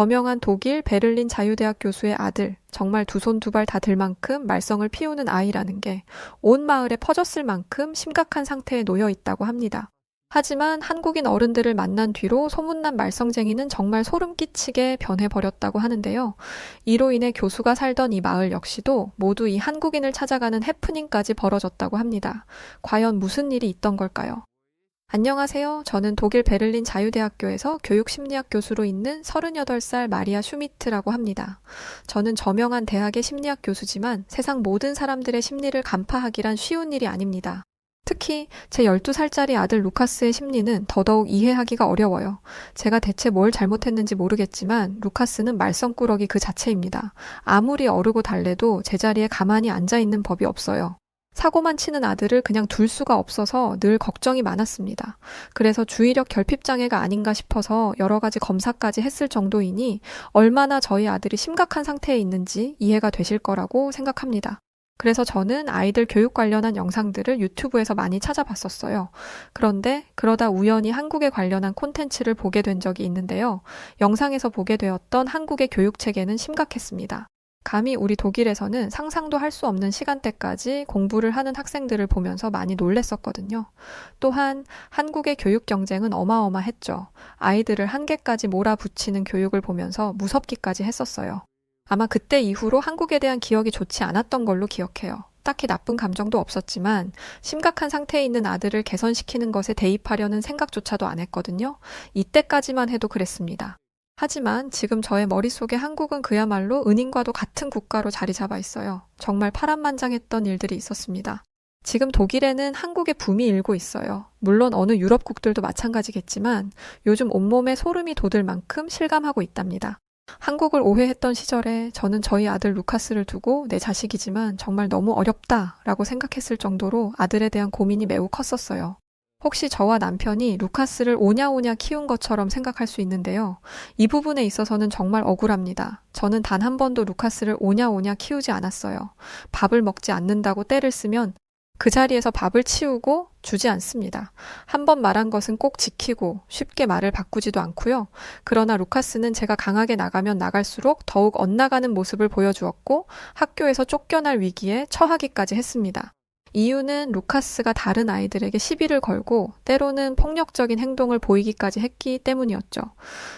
저명한 독일 베를린 자유대학 교수의 아들, 정말 두 손 두 발 다 들 만큼 말썽을 피우는 아이라는 게 온 마을에 퍼졌을 만큼 심각한 상태에 놓여 있다고 합니다. 하지만 한국인 어른들을 만난 뒤로 소문난 말썽쟁이는 정말 소름 끼치게 변해버렸다고 하는데요. 이로 인해 교수가 살던 이 마을 역시도 모두 이 한국인을 찾아가는 해프닝까지 벌어졌다고 합니다. 과연 무슨 일이 있던 걸까요? 안녕하세요. 저는 독일 베를린 자유대학교에서 교육심리학 교수로 있는 38살 마리아 슈미트라고 합니다. 저는 저명한 대학의 심리학 교수지만 세상 모든 사람들의 심리를 간파하기란 쉬운 일이 아닙니다. 특히 제 12살짜리 아들 루카스의 심리는 더더욱 이해하기가 어려워요. 제가 대체 뭘 잘못했는지 모르겠지만 루카스는 말썽꾸러기 그 자체입니다. 아무리 어르고 달래도 제자리에 가만히 앉아있는 법이 없어요. 사고만 치는 아들을 그냥 둘 수가 없어서 늘 걱정이 많았습니다. 그래서 주의력 결핍장애가 아닌가 싶어서 여러 가지 검사까지 했을 정도이니 얼마나 저희 아들이 심각한 상태에 있는지 이해가 되실 거라고 생각합니다. 그래서 저는 아이들 교육 관련한 영상들을 유튜브에서 많이 찾아봤었어요. 그런데 그러다 우연히 한국에 관련한 콘텐츠를 보게 된 적이 있는데요. 영상에서 보게 되었던 한국의 교육체계는 심각했습니다. 감히 우리 독일에서는 상상도 할 수 없는 시간대까지 공부를 하는 학생들을 보면서 많이 놀랬었거든요. 또한 한국의 교육 경쟁은 어마어마했죠. 아이들을 한계까지 몰아붙이는 교육을 보면서 무섭기까지 했었어요. 아마 그때 이후로 한국에 대한 기억이 좋지 않았던 걸로 기억해요. 딱히 나쁜 감정도 없었지만 심각한 상태에 있는 아들을 개선시키는 것에 대입하려는 생각조차도 안 했거든요. 이때까지만 해도 그랬습니다. 하지만 지금 저의 머릿속에 한국은 그야말로 은인과도 같은 국가로 자리 잡아 있어요. 정말 파란만장했던 일들이 있었습니다. 지금 독일에는 한국의 붐이 일고 있어요. 물론 어느 유럽국들도 마찬가지겠지만 요즘 온몸에 소름이 돋을 만큼 실감하고 있답니다. 한국을 오해했던 시절에 저는 저희 아들 루카스를 두고 내 자식이지만 정말 너무 어렵다라고 생각했을 정도로 아들에 대한 고민이 매우 컸었어요. 혹시 저와 남편이 루카스를 오냐오냐 키운 것처럼 생각할 수 있는데요. 이 부분에 있어서는 정말 억울합니다. 저는 단 한 번도 루카스를 오냐오냐 키우지 않았어요. 밥을 먹지 않는다고 떼를 쓰면 그 자리에서 밥을 치우고 주지 않습니다. 한 번 말한 것은 꼭 지키고 쉽게 말을 바꾸지도 않고요. 그러나 루카스는 제가 강하게 나가면 나갈수록 더욱 엇나가는 모습을 보여주었고 학교에서 쫓겨날 위기에 처하기까지 했습니다. 이유는 루카스가 다른 아이들에게 시비를 걸고 때로는 폭력적인 행동을 보이기까지 했기 때문이었죠.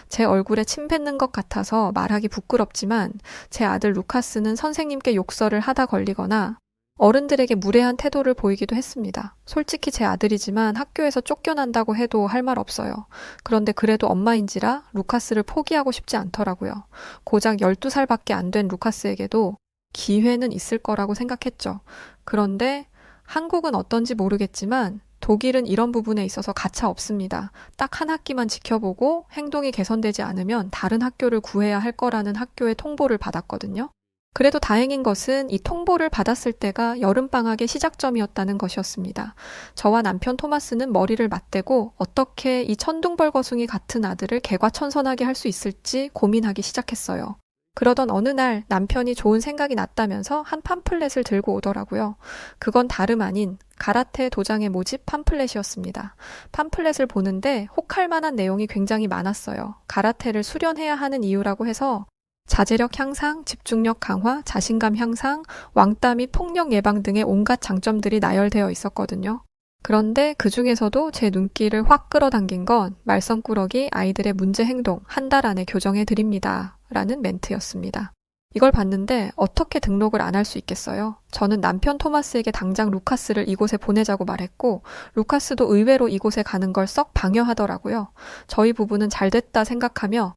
제 얼굴에 침 뱉는 것 같아서 말하기 부끄럽지만 제 아들 루카스는 선생님께 욕설을 하다 걸리거나 어른들에게 무례한 태도를 보이기도 했습니다. 솔직히 제 아들이지만 학교에서 쫓겨난다고 해도 할 말 없어요. 그런데 그래도 엄마인지라 루카스를 포기하고 싶지 않더라고요. 고작 12살밖에 안 된 루카스에게도 기회는 있을 거라고 생각했죠. 그런데 한국은 어떤지 모르겠지만 독일은 이런 부분에 있어서 가차 없습니다. 딱 한 학기만 지켜보고 행동이 개선되지 않으면 다른 학교를 구해야 할 거라는 학교의 통보를 받았거든요. 그래도 다행인 것은 이 통보를 받았을 때가 여름방학의 시작점이었다는 것이었습니다. 저와 남편 토마스는 머리를 맞대고 어떻게 이 천둥벌거숭이 같은 아들을 개과천선하게 할 수 있을지 고민하기 시작했어요. 그러던 어느 날 남편이 좋은 생각이 났다면서 한 팜플렛을 들고 오더라고요. 그건 다름 아닌 가라테 도장의 모집 팜플렛이었습니다. 팜플렛을 보는데 혹할 만한 내용이 굉장히 많았어요. 가라테를 수련해야 하는 이유라고 해서 자제력 향상, 집중력 강화, 자신감 향상, 왕따 및 폭력 예방 등의 온갖 장점들이 나열되어 있었거든요. 그런데 그 중에서도 제 눈길을 확 끌어당긴 건 말썽꾸러기 아이들의 문제 행동 한 달 안에 교정해 드립니다. 라는 멘트였습니다. 이걸 봤는데 어떻게 등록을 안 할 수 있겠어요? 저는 남편 토마스에게 당장 루카스를 이곳에 보내자고 말했고 루카스도 의외로 이곳에 가는 걸 썩 방해하더라고요. 저희 부부는 잘 됐다 생각하며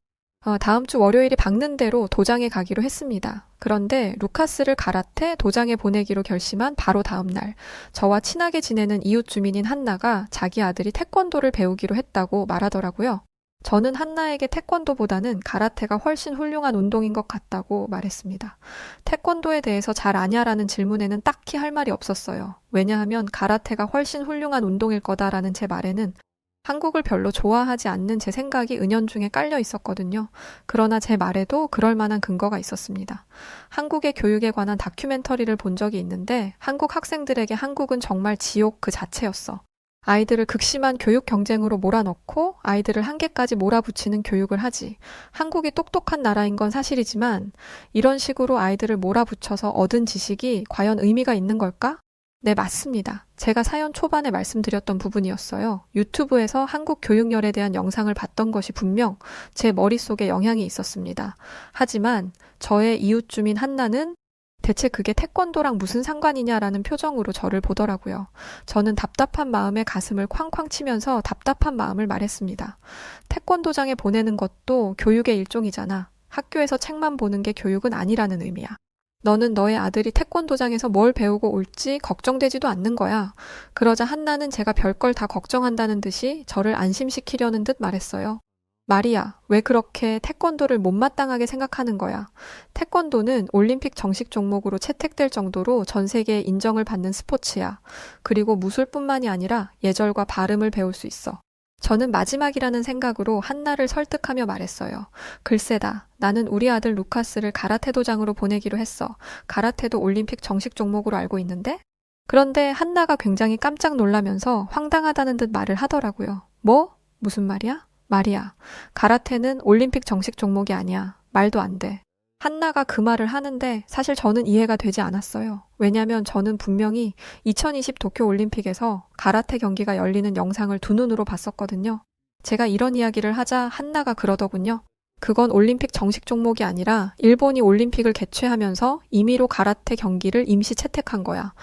다음 주 월요일이 박는 대로 도장에 가기로 했습니다. 그런데 루카스를 가라테 도장에 보내기로 결심한 바로 다음 날 저와 친하게 지내는 이웃 주민인 한나가 자기 아들이 태권도를 배우기로 했다고 말하더라고요. 저는 한나에게 태권도보다는 가라테가 훨씬 훌륭한 운동인 것 같다고 말했습니다. 태권도에 대해서 잘 아냐라는 질문에는 딱히 할 말이 없었어요. 왜냐하면 가라테가 훨씬 훌륭한 운동일 거다라는 제 말에는 한국을 별로 좋아하지 않는 제 생각이 은연중에 깔려 있었거든요. 그러나 제 말에도 그럴 만한 근거가 있었습니다. 한국의 교육에 관한 다큐멘터리를 본 적이 있는데 한국 학생들에게 한국은 정말 지옥 그 자체였어. 아이들을 극심한 교육 경쟁으로 몰아넣고 아이들을 한계까지 몰아붙이는 교육을 하지. 한국이 똑똑한 나라인 건 사실이지만 이런 식으로 아이들을 몰아붙여서 얻은 지식이 과연 의미가 있는 걸까? 네, 맞습니다. 제가 사연 초반에 말씀드렸던 부분이었어요. 유튜브에서 한국 교육열에 대한 영상을 봤던 것이 분명 제 머릿속에 영향이 있었습니다. 하지만 저의 이웃 주민 한나는 대체 그게 태권도랑 무슨 상관이냐라는 표정으로 저를 보더라고요. 저는 답답한 마음에 가슴을 쾅쾅 치면서 답답한 마음을 말했습니다. 태권도장에 보내는 것도 교육의 일종이잖아. 학교에서 책만 보는 게 교육은 아니라는 의미야. 너는 너의 아들이 태권도장에서 뭘 배우고 올지 걱정되지도 않는 거야. 그러자 한나는 제가 별걸 다 걱정한다는 듯이 저를 안심시키려는 듯 말했어요. 마리아, 왜 그렇게 태권도를 못마땅하게 생각하는 거야? 태권도는 올림픽 정식 종목으로 채택될 정도로 전 세계에 인정을 받는 스포츠야. 그리고 무술뿐만이 아니라 예절과 발음을 배울 수 있어. 저는 마지막이라는 생각으로 한나를 설득하며 말했어요. 글쎄다. 나는 우리 아들 루카스를 가라테 도장으로 보내기로 했어. 가라테도 올림픽 정식 종목으로 알고 있는데? 그런데 한나가 굉장히 깜짝 놀라면서 황당하다는 듯 말을 하더라고요. 뭐? 무슨 말이야? 마리아, 가라테는 올림픽 정식 종목이 아니야. 말도 안 돼. 한나가 그 말을 하는데 사실 저는 이해가 되지 않았어요. 왜냐면 저는 분명히 2020 도쿄 올림픽에서 가라테 경기가 열리는 영상을 두 눈으로 봤었거든요. 제가 이런 이야기를 하자 한나가 그러더군요. 그건 올림픽 정식 종목이 아니라 일본이 올림픽을 개최하면서 임의로 가라테 경기를 임시 채택한 거야.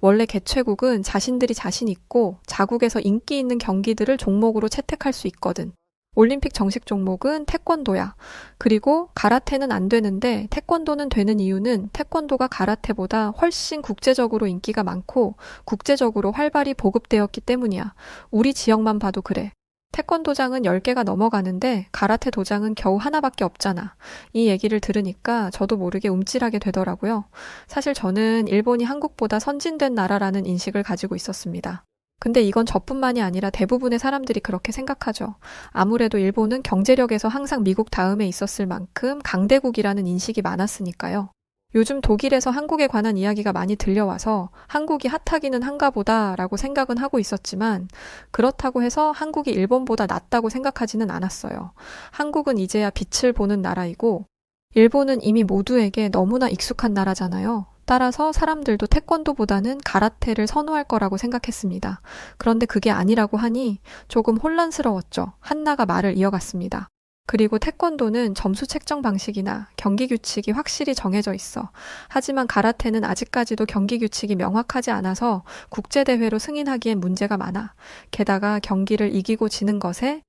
원래 개최국은 자신들이 자신 있고 자국에서 인기 있는 경기들을 종목으로 채택할 수 있거든. 올림픽 정식 종목은 태권도야. 그리고 가라테는 안 되는데 태권도는 되는 이유는 태권도가 가라테보다 훨씬 국제적으로 인기가 많고 국제적으로 활발히 보급되었기 때문이야. 우리 지역만 봐도 그래. 태권도장은 10개가 넘어가는데 가라테 도장은 겨우 하나밖에 없잖아. 이 얘기를 들으니까 저도 모르게 움찔하게 되더라고요. 사실 저는 일본이 한국보다 선진된 나라라는 인식을 가지고 있었습니다. 근데 이건 저뿐만이 아니라 대부분의 사람들이 그렇게 생각하죠. 아무래도 일본은 경제력에서 항상 미국 다음에 있었을 만큼 강대국이라는 인식이 많았으니까요. 요즘 독일에서 한국에 관한 이야기가 많이 들려와서 한국이 핫하기는 한가 보다라고 생각은 하고 있었지만 그렇다고 해서 한국이 일본보다 낫다고 생각하지는 않았어요. 한국은 이제야 빛을 보는 나라이고 일본은 이미 모두에게 너무나 익숙한 나라잖아요. 따라서 사람들도 태권도보다는 가라테를 선호할 거라고 생각했습니다. 그런데 그게 아니라고 하니 조금 혼란스러웠죠. 한나가 말을 이어갔습니다. 그리고 태권도는 점수 책정 방식이나 경기 규칙이 확실히 정해져 있어. 하지만 가라테는 아직까지도 경기 규칙이 명확하지 않아서 국제대회로 승인하기엔 문제가 많아. 게다가 경기를 이기고 지는 것에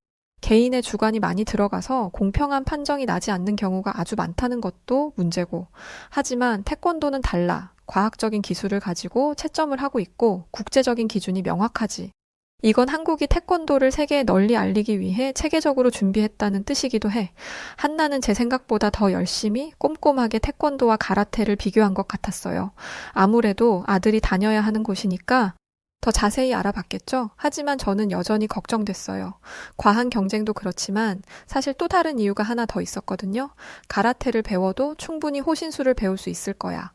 개인의 주관이 많이 들어가서 공평한 판정이 나지 않는 경우가 아주 많다는 것도 문제고. 하지만 태권도는 달라. 과학적인 기술을 가지고 채점을 하고 있고 국제적인 기준이 명확하지. 이건 한국이 태권도를 세계에 널리 알리기 위해 체계적으로 준비했다는 뜻이기도 해. 한나는 제 생각보다 더 열심히 꼼꼼하게 태권도와 가라테를 비교한 것 같았어요. 아무래도 아들이 다녀야 하는 곳이니까 더 자세히 알아봤겠죠? 하지만 저는 여전히 걱정됐어요. 과한 경쟁도 그렇지만 사실 또 다른 이유가 하나 더 있었거든요. 가라테를 배워도 충분히 호신술을 배울 수 있을 거야.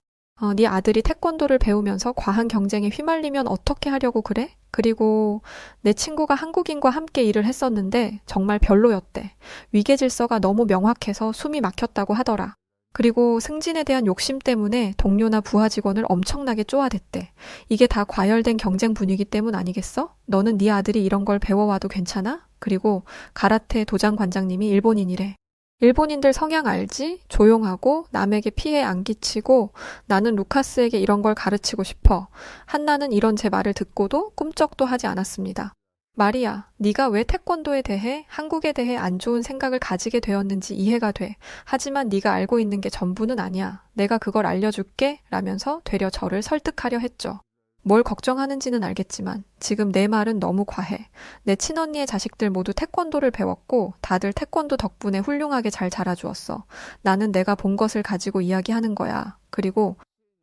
네 아들이 태권도를 배우면서 과한 경쟁에 휘말리면 어떻게 하려고 그래? 그리고 내 친구가 한국인과 함께 일을 했었는데 정말 별로였대. 위계질서가 너무 명확해서 숨이 막혔다고 하더라. 그리고 승진에 대한 욕심 때문에 동료나 부하 직원을 엄청나게 쪼아댔대. 이게 다 과열된 경쟁 분위기 때문 아니겠어? 너는 네 아들이 이런 걸 배워와도 괜찮아? 그리고 가라테 도장 관장님이 일본인이래. 일본인들 성향 알지? 조용하고 남에게 피해 안 끼치고 나는 루카스에게 이런 걸 가르치고 싶어. 한나는 이런 제 말을 듣고도 꿈쩍도 하지 않았습니다. 마리아, 네가 왜 태권도에 대해 한국에 대해 안 좋은 생각을 가지게 되었는지 이해가 돼. 하지만 네가 알고 있는 게 전부는 아니야. 내가 그걸 알려줄게 라면서 되려 저를 설득하려 했죠. 뭘 걱정하는지는 알겠지만 지금 내 말은 너무 과해. 내 친언니의 자식들 모두 태권도를 배웠고 다들 태권도 덕분에 훌륭하게 잘 자라주었어. 나는 내가 본 것을 가지고 이야기하는 거야. 그리고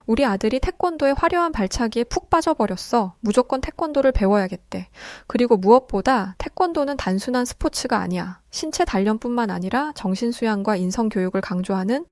우리 아들이 태권도의 화려한 발차기에 푹 빠져버렸어. 무조건 태권도를 배워야겠대. 그리고 무엇보다 태권도는 단순한 스포츠가 아니야. 신체 단련뿐만 아니라 정신수양과 인성교육을 강조하는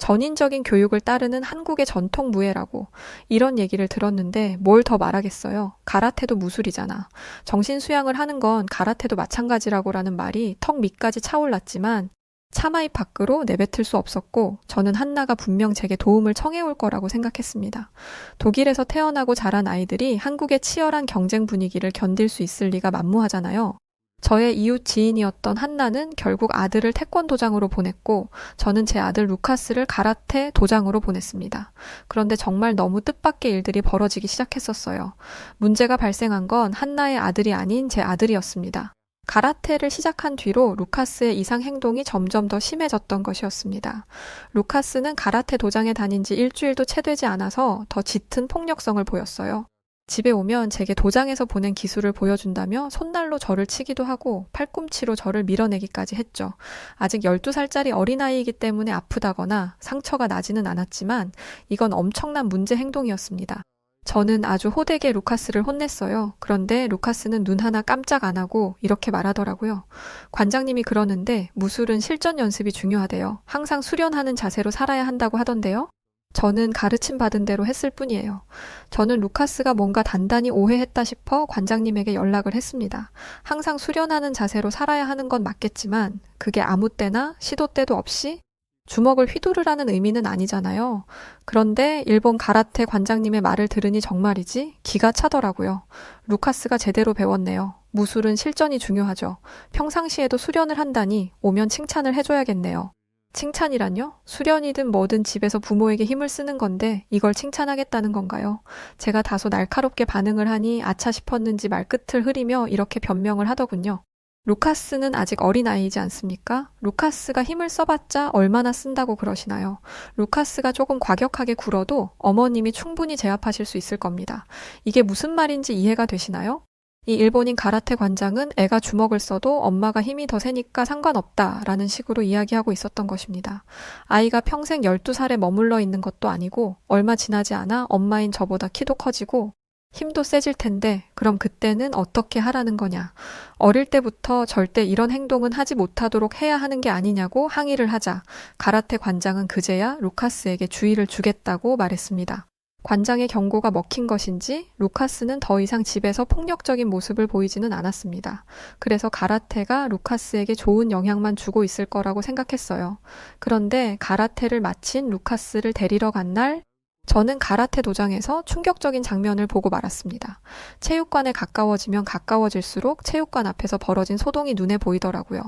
전인적인 교육을 따르는 한국의 전통 무예라고 이런 얘기를 들었는데 뭘 더 말하겠어요. 가라테도 무술이잖아. 정신 수양을 하는 건 가라테도 마찬가지라고라는 말이 턱 밑까지 차올랐지만 차마 입 밖으로 내뱉을 수 없었고 저는 한나가 분명 제게 도움을 청해올 거라고 생각했습니다. 독일에서 태어나고 자란 아이들이 한국의 치열한 경쟁 분위기를 견딜 수 있을 리가 만무하잖아요. 저의 이웃 지인이었던 한나는 결국 아들을 태권도장으로 보냈고 저는 제 아들 루카스를 가라테 도장으로 보냈습니다. 그런데 정말 너무 뜻밖의 일들이 벌어지기 시작했었어요. 문제가 발생한 건 한나의 아들이 아닌 제 아들이었습니다. 가라테를 시작한 뒤로 루카스의 이상 행동이 점점 더 심해졌던 것이었습니다. 루카스는 가라테 도장에 다닌 지 일주일도 채 되지 않아서 더 짙은 폭력성을 보였어요. 집에 오면 제게 도장에서 보낸 기술을 보여준다며 손날로 저를 치기도 하고 팔꿈치로 저를 밀어내기까지 했죠. 아직 12살짜리 어린아이이기 때문에 아프다거나 상처가 나지는 않았지만 이건 엄청난 문제 행동이었습니다. 저는 아주 호되게 루카스를 혼냈어요. 그런데 루카스는 눈 하나 깜짝 안 하고 이렇게 말하더라고요. 관장님이 그러는데 무술은 실전 연습이 중요하대요. 항상 수련하는 자세로 살아야 한다고 하던데요. 저는 가르침 받은 대로 했을 뿐이에요. 저는 루카스가 뭔가 단단히 오해했다 싶어 관장님에게 연락을 했습니다. 항상 수련하는 자세로 살아야 하는 건 맞겠지만 그게 아무 때나 시도 때도 없이 주먹을 휘두르라는 의미는 아니잖아요. 그런데 일본 가라테 관장님의 말을 들으니 정말이지 기가 차더라고요. 루카스가 제대로 배웠네요. 무술은 실전이 중요하죠. 평상시에도 수련을 한다니 오면 칭찬을 해줘야겠네요. 칭찬이란요? 수련이든 뭐든 집에서 부모에게 힘을 쓰는 건데 이걸 칭찬하겠다는 건가요? 제가 다소 날카롭게 반응을 하니 아차 싶었는지 말끝을 흐리며 이렇게 변명을 하더군요. 루카스는 아직 어린아이이지 않습니까? 루카스가 힘을 써봤자 얼마나 쓴다고 그러시나요? 루카스가 조금 과격하게 굴어도 어머님이 충분히 제압하실 수 있을 겁니다. 이게 무슨 말인지 이해가 되시나요? 이 일본인 가라테 관장은 애가 주먹을 써도 엄마가 힘이 더 세니까 상관없다라는 식으로 이야기하고 있었던 것입니다. 아이가 평생 12살에 머물러 있는 것도 아니고 얼마 지나지 않아 엄마인 저보다 키도 커지고 힘도 세질 텐데 그럼 그때는 어떻게 하라는 거냐. 어릴 때부터 절대 이런 행동은 하지 못하도록 해야 하는 게 아니냐고 항의를 하자 가라테 관장은 그제야 루카스에게 주의를 주겠다고 말했습니다. 관장의 경고가 먹힌 것인지 루카스는 더 이상 집에서 폭력적인 모습을 보이지는 않았습니다. 그래서 가라테가 루카스에게 좋은 영향만 주고 있을 거라고 생각했어요. 그런데 가라테를 마친 루카스를 데리러 간 날 저는 가라테 도장에서 충격적인 장면을 보고 말았습니다. 체육관에 가까워지면 가까워질수록 체육관 앞에서 벌어진 소동이 눈에 보이더라고요.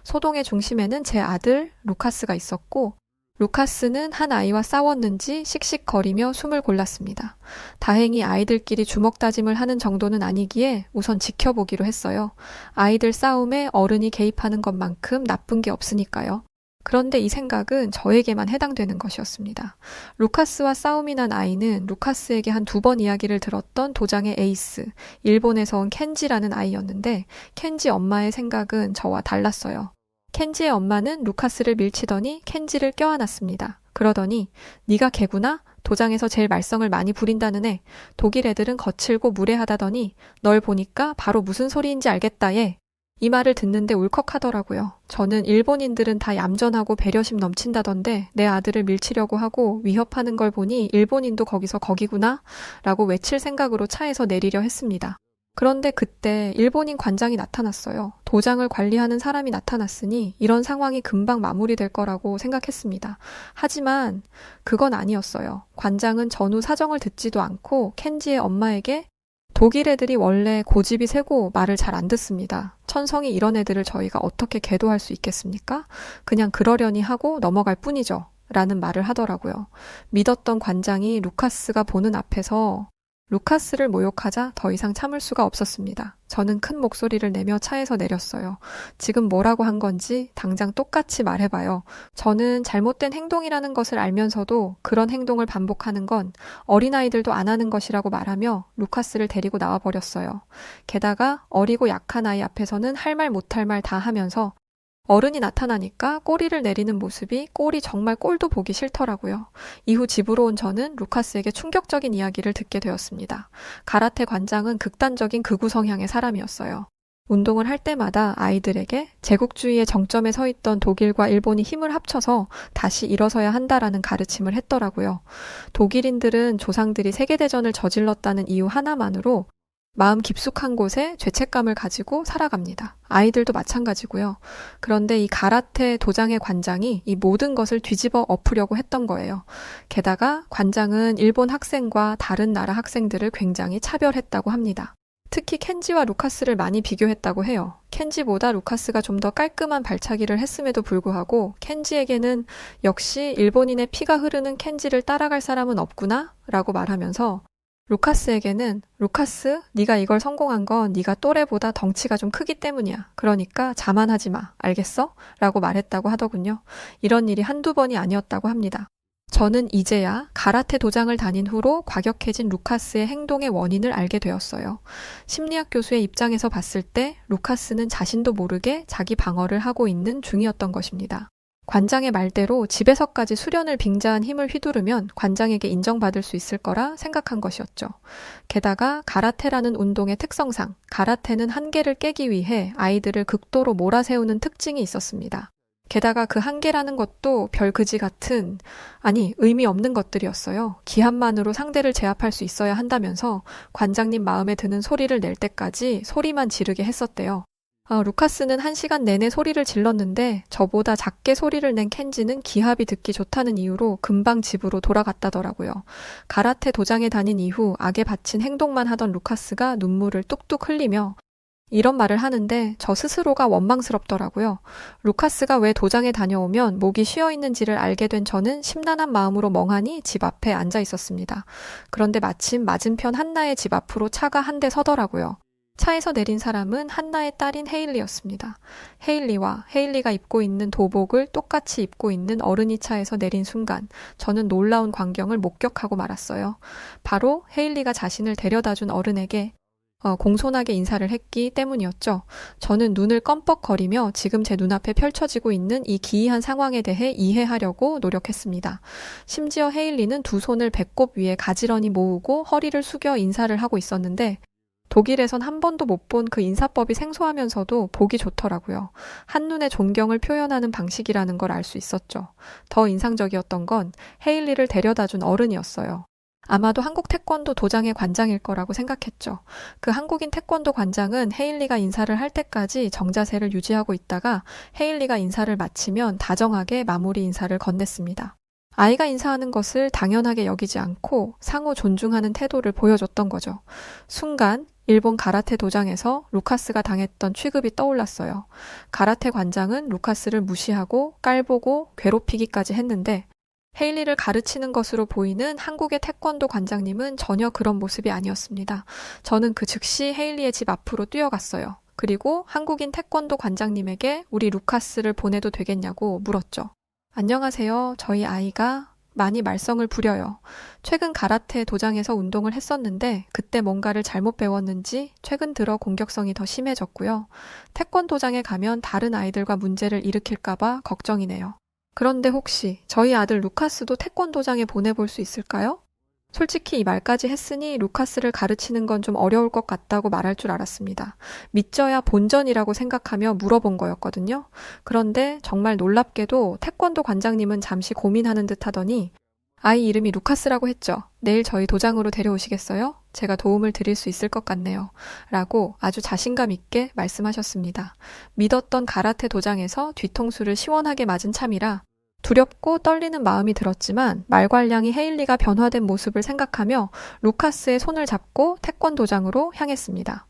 소동의 중심에는 제 아들 루카스가 있었고 루카스는 한 아이와 싸웠는지 씩씩거리며 숨을 골랐습니다. 다행히 아이들끼리 주먹 다짐을 하는 정도는 아니기에 우선 지켜보기로 했어요. 아이들 싸움에 어른이 개입하는 것만큼 나쁜 게 없으니까요. 그런데 이 생각은 저에게만 해당되는 것이었습니다. 루카스와 싸움이 난 아이는 루카스에게 한 2번 이야기를 들었던 도장의 에이스, 일본에서 온 켄지라는 아이였는데 켄지 엄마의 생각은 저와 달랐어요. 켄지의 엄마는 루카스를 밀치더니 켄지를 껴안았습니다. 그러더니 네가 걔구나? 도장에서 제일 말썽을 많이 부린다는 애. 독일 애들은 거칠고 무례하다더니 널 보니까 바로 무슨 소리인지 알겠다 얘. 이 말을 듣는데 울컥하더라고요. 저는 일본인들은 다 얌전하고 배려심 넘친다던데 내 아들을 밀치려고 하고 위협하는 걸 보니 일본인도 거기서 거기구나? 라고 외칠 생각으로 차에서 내리려 했습니다. 그런데 그때 일본인 관장이 나타났어요. 도장을 관리하는 사람이 나타났으니 이런 상황이 금방 마무리될 거라고 생각했습니다. 하지만 그건 아니었어요. 관장은 전후 사정을 듣지도 않고 켄지의 엄마에게 독일 애들이 원래 고집이 세고 말을 잘 안 듣습니다. 천성이 이런 애들을 저희가 어떻게 계도할 수 있겠습니까? 그냥 그러려니 하고 넘어갈 뿐이죠. 라는 말을 하더라고요. 믿었던 관장이 루카스가 보는 앞에서 루카스를 모욕하자 더 이상 참을 수가 없었습니다. 저는 큰 목소리를 내며 차에서 내렸어요. 지금 뭐라고 한 건지 당장 똑같이 말해봐요. 저는 잘못된 행동이라는 것을 알면서도 그런 행동을 반복하는 건 어린아이들도 안 하는 것이라고 말하며 루카스를 데리고 나와버렸어요. 게다가 어리고 약한 아이 앞에서는 할 말 못할 말 다 하면서 어른이 나타나니까 꼬리를 내리는 모습이 꼴이 정말 꼴도 보기 싫더라고요. 이후 집으로 온 저는 루카스에게 충격적인 이야기를 듣게 되었습니다. 가라테 관장은 극단적인 극우 성향의 사람이었어요. 운동을 할 때마다 아이들에게 제국주의의 정점에 서 있던 독일과 일본이 힘을 합쳐서 다시 일어서야 한다라는 가르침을 했더라고요. 독일인들은 조상들이 세계대전을 저질렀다는 이유 하나만으로 마음 깊숙한 곳에 죄책감을 가지고 살아갑니다. 아이들도 마찬가지고요. 그런데 이 가라테 도장의 관장이 이 모든 것을 뒤집어 엎으려고 했던 거예요. 게다가 관장은 일본 학생과 다른 나라 학생들을 굉장히 차별했다고 합니다. 특히 켄지와 루카스를 많이 비교했다고 해요. 켄지보다 루카스가 좀 더 깔끔한 발차기를 했음에도 불구하고 켄지에게는 역시 일본인의 피가 흐르는 켄지를 따라갈 사람은 없구나 라고 말하면서 루카스에게는 루카스, 네가 이걸 성공한 건 네가 또래보다 덩치가 좀 크기 때문이야. 그러니까 자만하지 마. 알겠어? 라고 말했다고 하더군요. 이런 일이 한두 번이 아니었다고 합니다. 저는 이제야 가라테 도장을 다닌 후로 과격해진 루카스의 행동의 원인을 알게 되었어요. 심리학 교수의 입장에서 봤을 때 루카스는 자신도 모르게 자기 방어를 하고 있는 중이었던 것입니다. 관장의 말대로 집에서까지 수련을 빙자한 힘을 휘두르면 관장에게 인정받을 수 있을 거라 생각한 것이었죠. 게다가 가라테라는 운동의 특성상 가라테는 한계를 깨기 위해 아이들을 극도로 몰아세우는 특징이 있었습니다. 게다가 그 한계라는 것도 별 그지 같은, 아니 의미 없는 것들이었어요. 기합만으로 상대를 제압할 수 있어야 한다면서 관장님 마음에 드는 소리를 낼 때까지 소리만 지르게 했었대요. 루카스는 1시간 내내 소리를 질렀는데 저보다 작게 소리를 낸 켄지는 기합이 듣기 좋다는 이유로 금방 집으로 돌아갔다더라고요. 가라테 도장에 다닌 이후 악에 바친 행동만 하던 루카스가 눈물을 뚝뚝 흘리며 이런 말을 하는데 저 스스로가 원망스럽더라고요. 루카스가 왜 도장에 다녀오면 목이 쉬어 있는지를 알게 된 저는 심란한 마음으로 멍하니 집 앞에 앉아 있었습니다. 그런데 마침 맞은편 한나의 집 앞으로 차가 한 대 서더라고요. 차에서 내린 사람은 한나의 딸인 헤일리였습니다. 헤일리가 입고 있는 도복을 똑같이 입고 있는 어른이 차에서 내린 순간 저는 놀라운 광경을 목격하고 말았어요. 바로 헤일리가 자신을 데려다준 어른에게 공손하게 인사를 했기 때문이었죠. 저는 눈을 껌뻑거리며 지금 제 눈앞에 펼쳐지고 있는 이 기이한 상황에 대해 이해하려고 노력했습니다. 심지어 헤일리는 두 손을 배꼽 위에 가지런히 모으고 허리를 숙여 인사를 하고 있었는데 독일에선 한 번도 못 본 그 인사법이 생소하면서도 보기 좋더라고요. 한눈에 존경을 표현하는 방식이라는 걸 알 수 있었죠. 더 인상적이었던 건 헤일리를 데려다준 어른이었어요. 아마도 한국 태권도 도장의 관장일 거라고 생각했죠. 그 한국인 태권도 관장은 헤일리가 인사를 할 때까지 정자세를 유지하고 있다가 헤일리가 인사를 마치면 다정하게 마무리 인사를 건넸습니다. 아이가 인사하는 것을 당연하게 여기지 않고 상호 존중하는 태도를 보여줬던 거죠. 순간 일본 가라테 도장에서 루카스가 당했던 취급이 떠올랐어요. 가라테 관장은 루카스를 무시하고 깔보고 괴롭히기까지 했는데 헤일리를 가르치는 것으로 보이는 한국의 태권도 관장님은 전혀 그런 모습이 아니었습니다. 저는 그 즉시 헤일리의 집 앞으로 뛰어갔어요. 그리고 한국인 태권도 관장님에게 우리 루카스를 보내도 되겠냐고 물었죠. 안녕하세요. 저희 아이가 많이 말썽을 부려요. 최근 가라테 도장에서 운동을 했었는데 그때 뭔가를 잘못 배웠는지 최근 들어 공격성이 더 심해졌고요. 태권도장에 가면 다른 아이들과 문제를 일으킬까봐 걱정이네요. 그런데 혹시 저희 아들 루카스도 태권도장에 보내볼 수 있을까요? 솔직히 이 말까지 했으니 루카스를 가르치는 건 좀 어려울 것 같다고 말할 줄 알았습니다. 믿져야 본전이라고 생각하며 물어본 거였거든요. 그런데 정말 놀랍게도 태권도 관장님은 잠시 고민하는 듯 하더니 아이 이름이 루카스라고 했죠. 내일 저희 도장으로 데려오시겠어요? 제가 도움을 드릴 수 있을 것 같네요. 라고 아주 자신감 있게 말씀하셨습니다. 믿었던 가라테 도장에서 뒤통수를 시원하게 맞은 참이라 두렵고 떨리는 마음이 들었지만 말괄량이 헤일리가 변화된 모습을 생각하며 루카스의 손을 잡고 태권도장으로 향했습니다.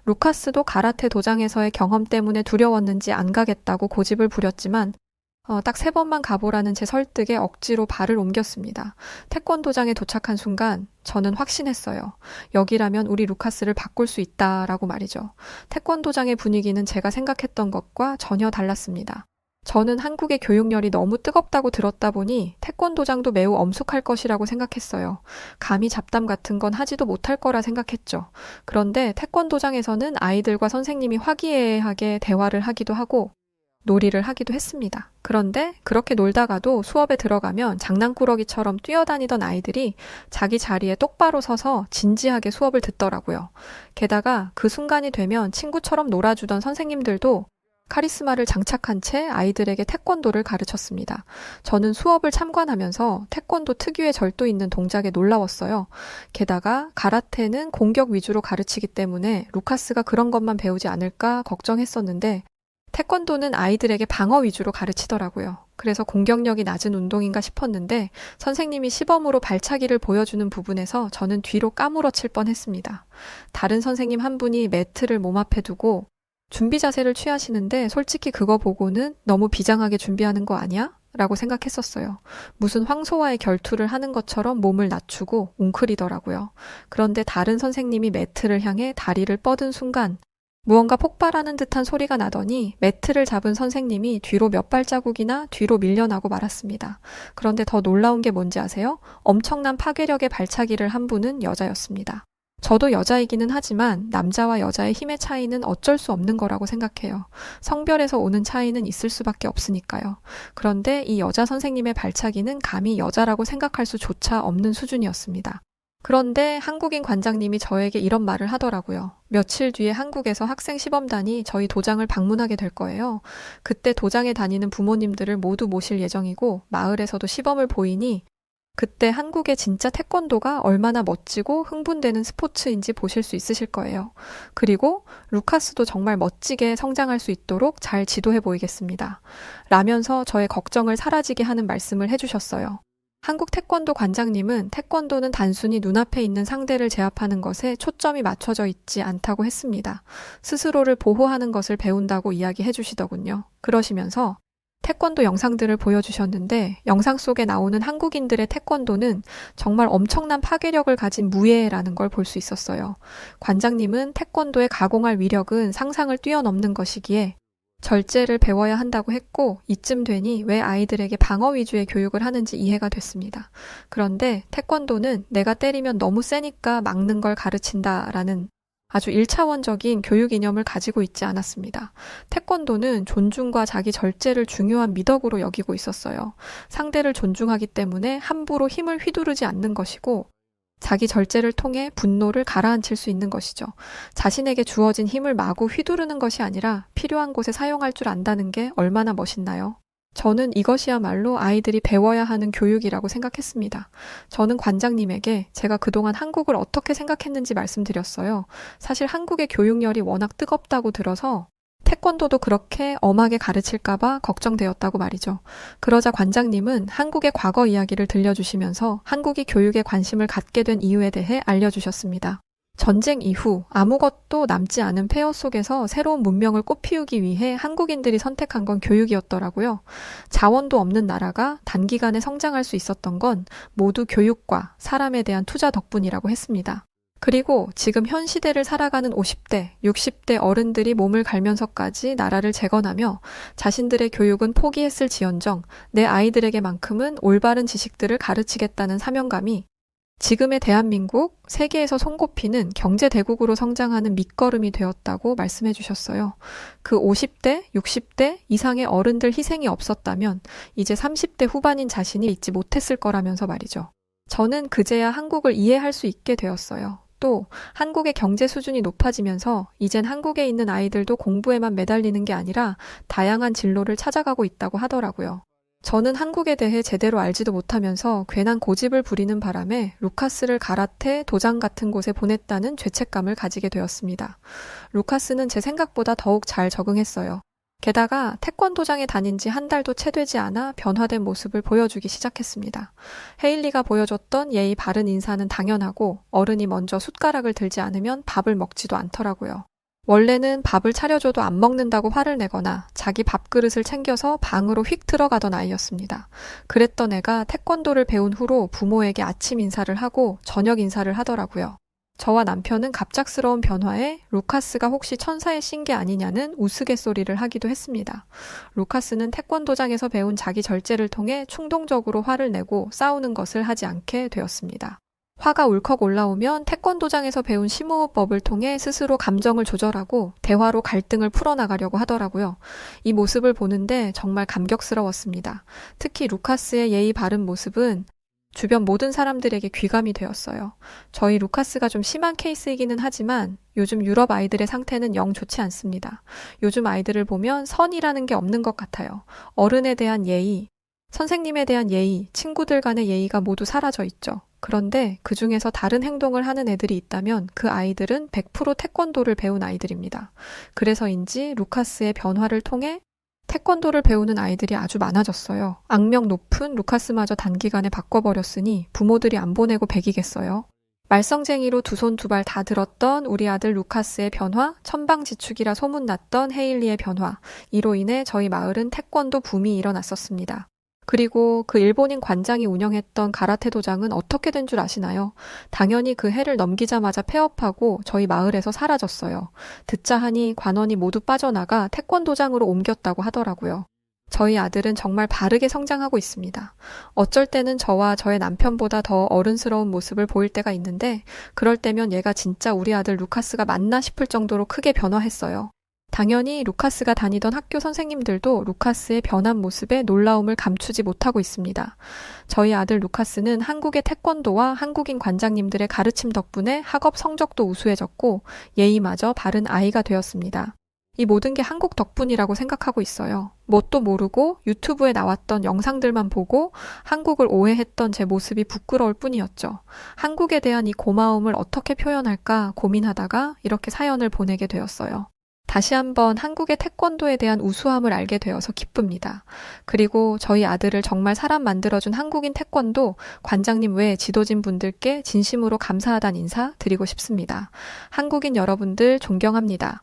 루카스도 가라테 도장에서의 경험 때문에 두려웠는지 안 가겠다고 고집을 부렸지만 딱 3번만 가보라는 제 설득에 억지로 발을 옮겼습니다. 태권도장에 도착한 순간 저는 확신했어요. 여기라면 우리 루카스를 바꿀 수 있다라고 말이죠. 태권도장의 분위기는 제가 생각했던 것과 전혀 달랐습니다. 저는 한국의 교육열이 너무 뜨겁다고 들었다 보니 태권도장도 매우 엄숙할 것이라고 생각했어요. 감히 잡담 같은 건 하지도 못할 거라 생각했죠. 그런데 태권도장에서는 아이들과 선생님이 화기애애하게 대화를 하기도 하고 놀이를 하기도 했습니다. 그런데 그렇게 놀다가도 수업에 들어가면 장난꾸러기처럼 뛰어다니던 아이들이 자기 자리에 똑바로 서서 진지하게 수업을 듣더라고요. 게다가 그 순간이 되면 친구처럼 놀아주던 선생님들도 카리스마를 장착한 채 아이들에게 태권도를 가르쳤습니다. 저는 수업을 참관하면서 태권도 특유의 절도 있는 동작에 놀라웠어요. 게다가 가라테는 공격 위주로 가르치기 때문에 루카스가 그런 것만 배우지 않을까 걱정했었는데 태권도는 아이들에게 방어 위주로 가르치더라고요. 그래서 공격력이 낮은 운동인가 싶었는데 선생님이 시범으로 발차기를 보여주는 부분에서 저는 뒤로 까무러칠 뻔했습니다. 다른 선생님 한 분이 매트를 몸 앞에 두고 준비 자세를 취하시는데 솔직히 그거 보고는 너무 비장하게 준비하는 거 아니야? 라고 생각했었어요. 무슨 황소와의 결투를 하는 것처럼 몸을 낮추고 웅크리더라고요. 그런데 다른 선생님이 매트를 향해 다리를 뻗은 순간 무언가 폭발하는 듯한 소리가 나더니 매트를 잡은 선생님이 뒤로 몇 발자국이나 뒤로 밀려나고 말았습니다. 그런데 더 놀라운 게 뭔지 아세요? 엄청난 파괴력의 발차기를 한 분은 여자였습니다. 저도 여자이기는 하지만 남자와 여자의 힘의 차이는 어쩔 수 없는 거라고 생각해요. 성별에서 오는 차이는 있을 수밖에 없으니까요. 그런데 이 여자 선생님의 발차기는 감히 여자라고 생각할 수조차 없는 수준이었습니다. 그런데 한국인 관장님이 저에게 이런 말을 하더라고요. 며칠 뒤에 한국에서 학생 시범단이 저희 도장을 방문하게 될 거예요. 그때 도장에 다니는 부모님들을 모두 모실 예정이고 마을에서도 시범을 보이니 그때 한국의 진짜 태권도가 얼마나 멋지고 흥분되는 스포츠인지 보실 수 있으실 거예요. 그리고 루카스도 정말 멋지게 성장할 수 있도록 잘 지도해 보이겠습니다. 라면서 저의 걱정을 사라지게 하는 말씀을 해주셨어요. 한국 태권도 관장님은 태권도는 단순히 눈앞에 있는 상대를 제압하는 것에 초점이 맞춰져 있지 않다고 했습니다. 스스로를 보호하는 것을 배운다고 이야기해 주시더군요. 그러시면서 태권도 영상들을 보여주셨는데 영상 속에 나오는 한국인들의 태권도는 정말 엄청난 파괴력을 가진 무예라는 걸 볼 수 있었어요. 관장님은 태권도의 가공할 위력은 상상을 뛰어넘는 것이기에 절제를 배워야 한다고 했고 이쯤 되니 왜 아이들에게 방어 위주의 교육을 하는지 이해가 됐습니다. 그런데 태권도는 내가 때리면 너무 세니까 막는 걸 가르친다라는 아주 1차원적인 교육 이념을 가지고 있지 않았습니다. 태권도는 존중과 자기 절제를 중요한 미덕으로 여기고 있었어요. 상대를 존중하기 때문에 함부로 힘을 휘두르지 않는 것이고 자기 절제를 통해 분노를 가라앉힐 수 있는 것이죠. 자신에게 주어진 힘을 마구 휘두르는 것이 아니라 필요한 곳에 사용할 줄 안다는 게 얼마나 멋있나요? 저는 이것이야말로 아이들이 배워야 하는 교육이라고 생각했습니다. 저는 관장님에게 제가 그동안 한국을 어떻게 생각했는지 말씀드렸어요. 사실 한국의 교육열이 워낙 뜨겁다고 들어서 태권도도 그렇게 엄하게 가르칠까봐 걱정되었다고 말이죠. 그러자 관장님은 한국의 과거 이야기를 들려주시면서 한국이 교육에 관심을 갖게 된 이유에 대해 알려주셨습니다. 전쟁 이후 아무것도 남지 않은 폐허 속에서 새로운 문명을 꽃피우기 위해 한국인들이 선택한 건 교육이었더라고요. 자원도 없는 나라가 단기간에 성장할 수 있었던 건 모두 교육과 사람에 대한 투자 덕분이라고 했습니다. 그리고 지금 현 시대를 살아가는 50대, 60대 어른들이 몸을 갈면서까지 나라를 재건하며 자신들의 교육은 포기했을지언정 내 아이들에게만큼은 올바른 지식들을 가르치겠다는 사명감이 지금의 대한민국, 세계에서 손꼽히는 경제대국으로 성장하는 밑거름이 되었다고 말씀해 주셨어요. 그 50대, 60대 이상의 어른들 희생이 없었다면 이제 30대 후반인 자신이 있지 못했을 거라면서 말이죠. 저는 그제야 한국을 이해할 수 있게 되었어요. 또 한국의 경제 수준이 높아지면서 이젠 한국에 있는 아이들도 공부에만 매달리는 게 아니라 다양한 진로를 찾아가고 있다고 하더라고요. 저는 한국에 대해 제대로 알지도 못하면서 괜한 고집을 부리는 바람에 루카스를 가라테, 도장 같은 곳에 보냈다는 죄책감을 가지게 되었습니다. 루카스는 제 생각보다 더욱 잘 적응했어요. 게다가 태권도장에 다닌 지 한 달도 채 되지 않아 변화된 모습을 보여주기 시작했습니다. 헤일리가 보여줬던 예의 바른 인사는 당연하고 어른이 먼저 숟가락을 들지 않으면 밥을 먹지도 않더라고요. 원래는 밥을 차려줘도 안 먹는다고 화를 내거나 자기 밥그릇을 챙겨서 방으로 휙 들어가던 아이였습니다. 그랬던 애가 태권도를 배운 후로 부모에게 아침 인사를 하고 저녁 인사를 하더라고요. 저와 남편은 갑작스러운 변화에 루카스가 혹시 천사의 싱계 아니냐는 우스갯소리를 하기도 했습니다. 루카스는 태권도장에서 배운 자기 절제를 통해 충동적으로 화를 내고 싸우는 것을 하지 않게 되었습니다. 화가 울컥 올라오면 태권도장에서 배운 심호흡법을 통해 스스로 감정을 조절하고 대화로 갈등을 풀어나가려고 하더라고요. 이 모습을 보는데 정말 감격스러웠습니다. 특히 루카스의 예의 바른 모습은 주변 모든 사람들에게 귀감이 되었어요. 저희 루카스가 좀 심한 케이스이기는 하지만 요즘 유럽 아이들의 상태는 영 좋지 않습니다. 요즘 아이들을 보면 선이라는 게 없는 것 같아요. 어른에 대한 예의, 선생님에 대한 예의, 친구들 간의 예의가 모두 사라져 있죠. 그런데 그 중에서 다른 행동을 하는 애들이 있다면 그 아이들은 100% 태권도를 배운 아이들입니다. 그래서인지 루카스의 변화를 통해 태권도를 배우는 아이들이 아주 많아졌어요. 악명 높은 루카스마저 단기간에 바꿔버렸으니 부모들이 안 보내고 배기겠어요. 말썽쟁이로 두 손 두 발 다 들었던 우리 아들 루카스의 변화, 천방지축이라 소문났던 헤일리의 변화, 이로 인해 저희 마을은 태권도 붐이 일어났었습니다. 그리고 그 일본인 관장이 운영했던 가라테 도장은 어떻게 된 줄 아시나요? 당연히 그 해를 넘기자마자 폐업하고 저희 마을에서 사라졌어요. 듣자 하니 관원이 모두 빠져나가 태권도장으로 옮겼다고 하더라고요. 저희 아들은 정말 바르게 성장하고 있습니다. 어쩔 때는 저와 저의 남편보다 더 어른스러운 모습을 보일 때가 있는데 그럴 때면 얘가 진짜 우리 아들 루카스가 맞나 싶을 정도로 크게 변화했어요. 당연히 루카스가 다니던 학교 선생님들도 루카스의 변한 모습에 놀라움을 감추지 못하고 있습니다. 저희 아들 루카스는 한국의 태권도와 한국인 관장님들의 가르침 덕분에 학업 성적도 우수해졌고 예의마저 바른 아이가 되었습니다. 이 모든 게 한국 덕분이라고 생각하고 있어요. 뭣도 모르고 유튜브에 나왔던 영상들만 보고 한국을 오해했던 제 모습이 부끄러울 뿐이었죠. 한국에 대한 이 고마움을 어떻게 표현할까 고민하다가 이렇게 사연을 보내게 되었어요. 다시 한번 한국의 태권도에 대한 우수함을 알게 되어서 기쁩니다. 그리고 저희 아들을 정말 사람 만들어준 한국인 태권도 관장님 외 지도진 분들께 진심으로 감사하다는 인사 드리고 싶습니다. 한국인 여러분들 존경합니다.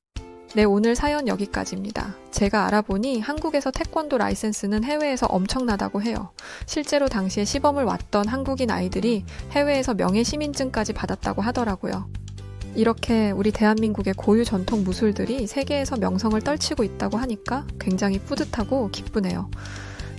네, 오늘 사연 여기까지입니다. 제가 알아보니 한국에서 태권도 라이센스는 해외에서 엄청나다고 해요. 실제로 당시에 시범을 왔던 한국인 아이들이 해외에서 명예시민증까지 받았다고 하더라고요. 이렇게 우리 대한민국의 고유 전통 무술들이 세계에서 명성을 떨치고 있다고 하니까 굉장히 뿌듯하고 기쁘네요.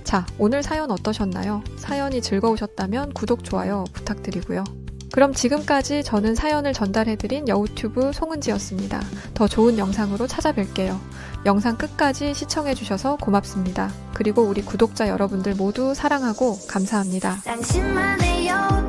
자, 오늘 사연 어떠셨나요? 사연이 즐거우셨다면 구독, 좋아요 부탁드리고요. 그럼 지금까지 저는 사연을 전달해드린 여우튜브 송은지였습니다. 더 좋은 영상으로 찾아뵐게요. 영상 끝까지 시청해주셔서 고맙습니다. 그리고 우리 구독자 여러분들 모두 사랑하고 감사합니다. 당신만의 여우